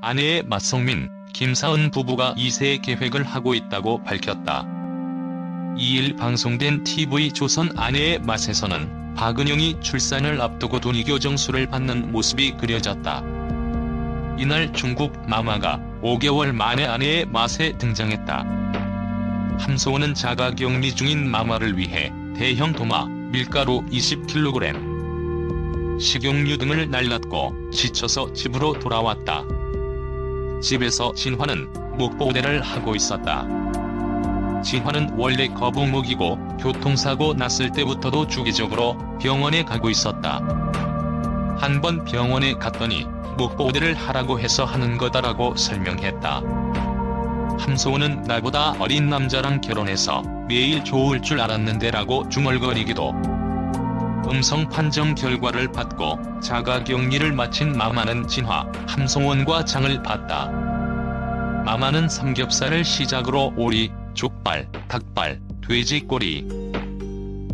아내의 마성민, 김사은 부부가 2세 계획을 하고 있다고 밝혔다. 2일 방송된 TV조선 아내의 맛에서는 박은영이 출산을 앞두고 돈이교정수를 받는 모습이 그려졌다. 이날 중국 마마가 5개월 만에 아내의 맛에 등장했다. 함소원은 자가격리 중인 마마를 위해 대형 도마, 밀가루 20kg, 식용유 등을 날랐고 지쳐서 집으로 돌아왔다. 집에서 진화는 목보호대를 하고 있었다. 진화는 원래 거북목이고 교통사고 났을 때부터도 주기적으로 병원에 가고 있었다. 한 번 병원에 갔더니 목보호대를 하라고 해서 하는 거다라고 설명했다. 함소원은 나보다 어린 남자랑 결혼해서 매일 좋을 줄 알았는데 라고 중얼거리기도. 음성 판정 결과를 받고 자가격리를 마친 마마는 진화, 함소원과 장을 봤다. 마마는 삼겹살을 시작으로 오리, 족발, 닭발, 돼지꼬리,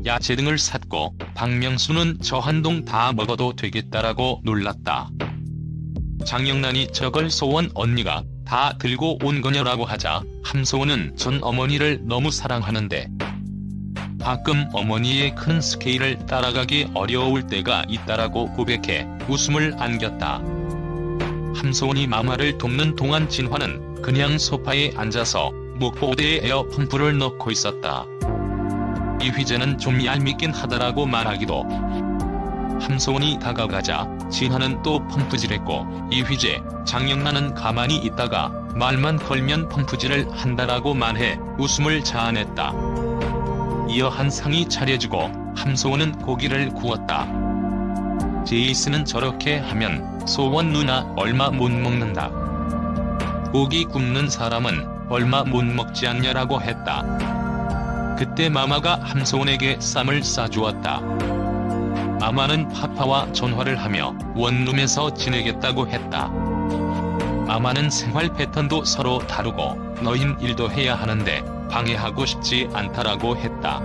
야채 등을 샀고 박명수는 저 한 동 다 먹어도 되겠다라고 놀랐다. 장영란이 저걸 소원 언니가 다 들고 온 거냐라고 하자 함소원은 전 어머니를 너무 사랑하는데 가끔 어머니의 큰 스케일을 따라가기 어려울 때가 있다라고 고백해 웃음을 안겼다. 함소원이 마마를 돕는 동안 진화는 그냥 소파에 앉아서 목보호대에 에어펌프를 넣고 있었다. 이 휘재는 좀 얄밉긴 하다라고 말하기도. 함소원이 다가가자 진화는 또 펌프질했고 이 휘재, 장영란은 가만히 있다가 말만 걸면 펌프질을 한다라고 말해 웃음을 자아냈다. 이어 한 상이 차려지고 함소원은 고기를 구웠다. 제이스는 저렇게 하면 소원 누나 얼마 못 먹는다. 고기 굽는 사람은 얼마 못 먹지 않냐라고 했다. 그때 마마가 함소원에게 쌈을 싸주었다. 마마는 파파와 전화를 하며 원룸에서 지내겠다고 했다. 마마는 생활 패턴도 서로 다르고 너흰 일도 해야 하는데 방해하고 싶지 않다라고 했다.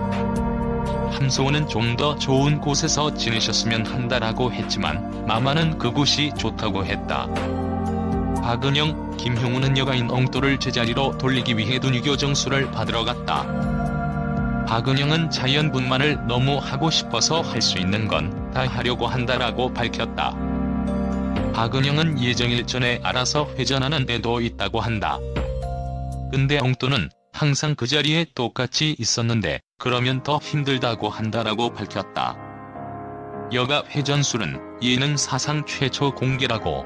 함소원은 좀 더 좋은 곳에서 지내셨으면 한다라고 했지만 마마는 그곳이 좋다고 했다. 박은영, 김형우는 여가인 엉또를 제자리로 돌리기 위해 돈이교정수를 받으러 갔다. 박은영은 자연분만을 너무 하고 싶어서 할 수 있는 건 다 하려고 한다라고 밝혔다. 박은영은 예정일 전에 알아서 회전하는 애도 있다고 한다. 근데 엉또는 항상 그 자리에 똑같이 있었는데 그러면 더 힘들다고 한다라고 밝혔다. 여가 회전술은 예능 사상 최초 공개라고.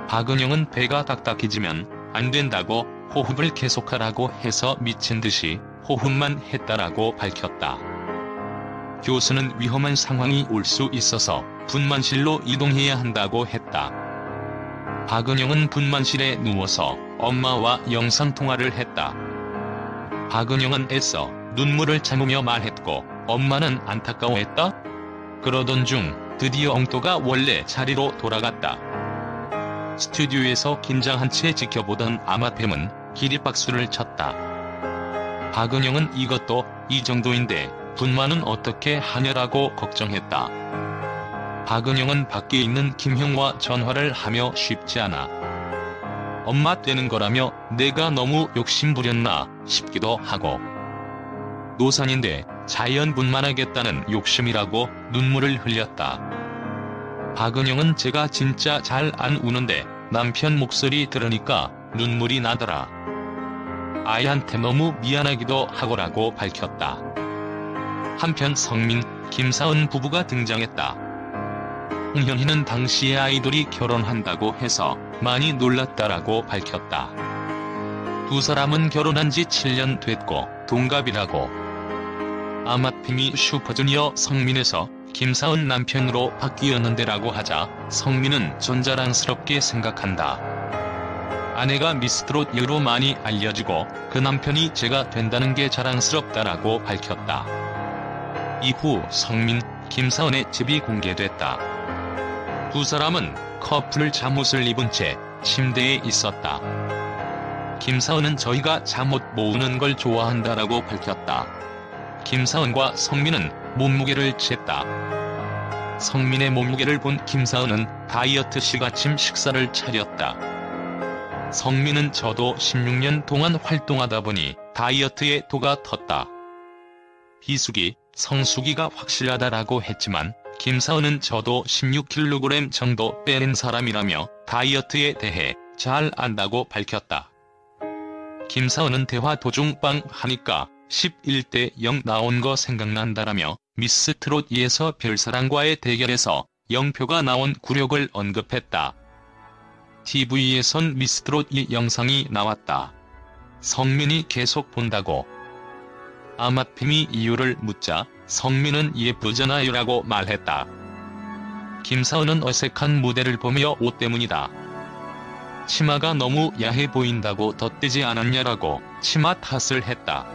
박은영은 배가 딱딱해지면 안 된다고 호흡을 계속하라고 해서 미친 듯이 호흡만 했다라고 밝혔다. 교수는 위험한 상황이 올 수 있어서 분만실로 이동해야 한다고 했다. 박은영은 분만실에 누워서 엄마와 영상통화를 했다. 박은영은 애써 눈물을 참으며 말했고 엄마는 안타까워했다. 그러던 중 드디어 엉또가 원래 자리로 돌아갔다. 스튜디오에서 긴장한 채 지켜보던 아마팸은 기립박수를 쳤다. 박은영은 이것도 이 정도인데 분만은 어떻게 하냐라고 걱정했다. 박은영은 밖에 있는 김형과 전화를 하며 쉽지 않아. 엄마 떼는 거라며 내가 너무 욕심부렸나 싶기도 하고. 노산인데 자연분만하겠다는 욕심이라고 눈물을 흘렸다. 박은영은 제가 진짜 잘 안 우는데 남편 목소리 들으니까 눈물이 나더라. 아이한테 너무 미안하기도 하고라고 밝혔다. 한편 성민, 김사은 부부가 등장했다. 홍현희는 당시의 아이돌이 결혼한다고 해서 많이 놀랐다라고 밝혔다. 두 사람은 결혼한 지 7년 됐고 동갑이라고. 아마팸이 슈퍼주니어 성민에서 김사은 남편으로 바뀌었는데라고 하자 성민은 전 자랑스럽게 생각한다. 아내가 미스트롯 여로 많이 알려지고 그 남편이 제가 된다는 게 자랑스럽다라고 밝혔다. 이후 성민, 김사은의 집이 공개됐다. 두 사람은 커플 잠옷을 입은 채 침대에 있었다. 김사은은 저희가 잠옷 모으는 걸 좋아한다라고 밝혔다. 김사은과 성민은 몸무게를 쟀다. 성민의 몸무게를 본 김사은은 다이어트 식 아침 식사를 차렸다. 성민은 저도 16년 동안 활동하다 보니 다이어트에 도가 텄다. 비수기, 성수기가 확실하다라고 했지만 김사은은 저도 16kg 정도 빼는 사람이라며 다이어트에 대해 잘 안다고 밝혔다. 김사은은 대화 도중 빵 하니까 11대 0 나온 거 생각난다라며 미스트롯2에서 별사랑과의 대결에서 0표가 나온 굴욕을 언급했다. TV에선 미스트롯2 영상이 나왔다. 성민이 계속 본다고. 아마핌이 이유를 묻자 성민은 예쁘잖아요 라고 말했다. 김사은은 어색한 무대를 보며 옷 때문이다. 치마가 너무 야해 보인다고 덧대지 않았냐라고 치마 탓을 했다.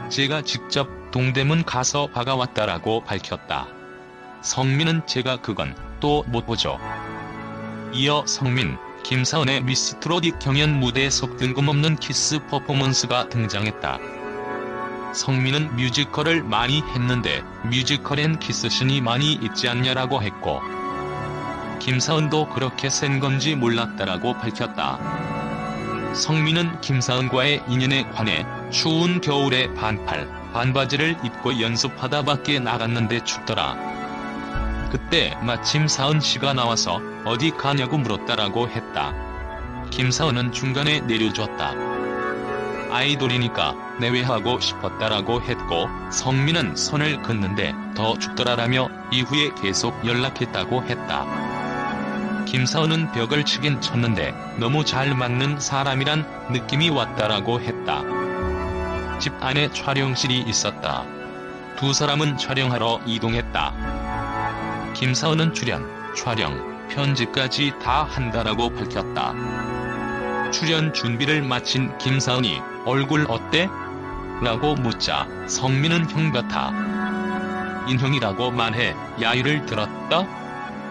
제가 직접 동대문 가서 박아왔다라고 밝혔다. 성민은 제가 그건 또 못 보죠. 이어 성민, 김사은의 미스트롯2 경연 무대에 속 뜬금없는 키스 퍼포먼스가 등장했다. 성민은 뮤지컬을 많이 했는데 뮤지컬엔 키스신이 많이 있지 않냐라고 했고 김사은도 그렇게 센 건지 몰랐다라고 밝혔다. 성민은 김사은과의 인연에 관해 추운 겨울에 반팔, 반바지를 입고 연습하다 밖에 나갔는데 춥더라. 그때 마침 사은 씨가 나와서 어디 가냐고 물었다라고 했다. 김사은은 중간에 내려줬다. 아이돌이니까 내외하고 싶었다라고 했고 성민은 선을 긋는데 더 춥더라라며 이후에 계속 연락했다고 했다. 김사은은 벽을 치긴 쳤는데 너무 잘 맞는 사람이란 느낌이 왔다라고 했다. 집 안에 촬영실이 있었다. 두 사람은 촬영하러 이동했다. 김사은은 출연, 촬영, 편집까지 다 한다라고 밝혔다. 출연 준비를 마친 김사은이 얼굴 어때? 라고 묻자 성민은 형 같아. 인형이라고 말해 야유를 들었다?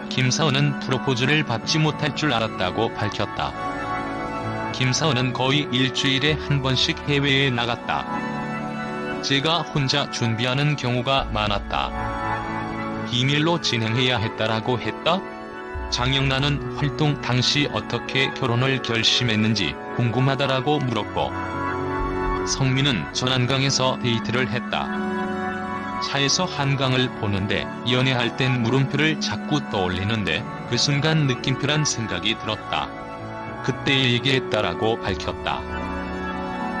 김사은은 프로포즈를 받지 못할 줄 알았다고 밝혔다. 김사은은 거의 일주일에 한 번씩 해외에 나갔다. 제가 혼자 준비하는 경우가 많았다. 비밀로 진행해야 했다라고 했다? 장영란은 활동 당시 어떻게 결혼을 결심했는지 궁금하다라고 물었고 성민은 전한강에서 데이트를 했다. 차에서 한강을 보는데 연애할 땐 물음표를 자꾸 떠올리는데 그 순간 느낌표란 생각이 들었다. 그때 얘기했다라고 밝혔다.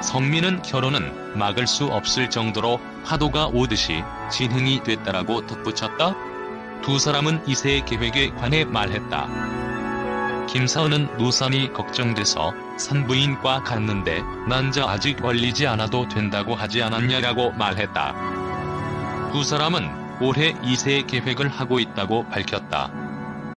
성민은 결혼은 막을 수 없을 정도로 파도가 오듯이 진행이 됐다라고 덧붙였다. 두 사람은 2세 계획에 관해 말했다. 김사은은 노산이 걱정돼서 산부인과 갔는데 난자 아직 얼리지 않아도 된다고 하지 않았냐라고 말했다. 두 사람은 올해 2세 계획을 하고 있다고 밝혔다.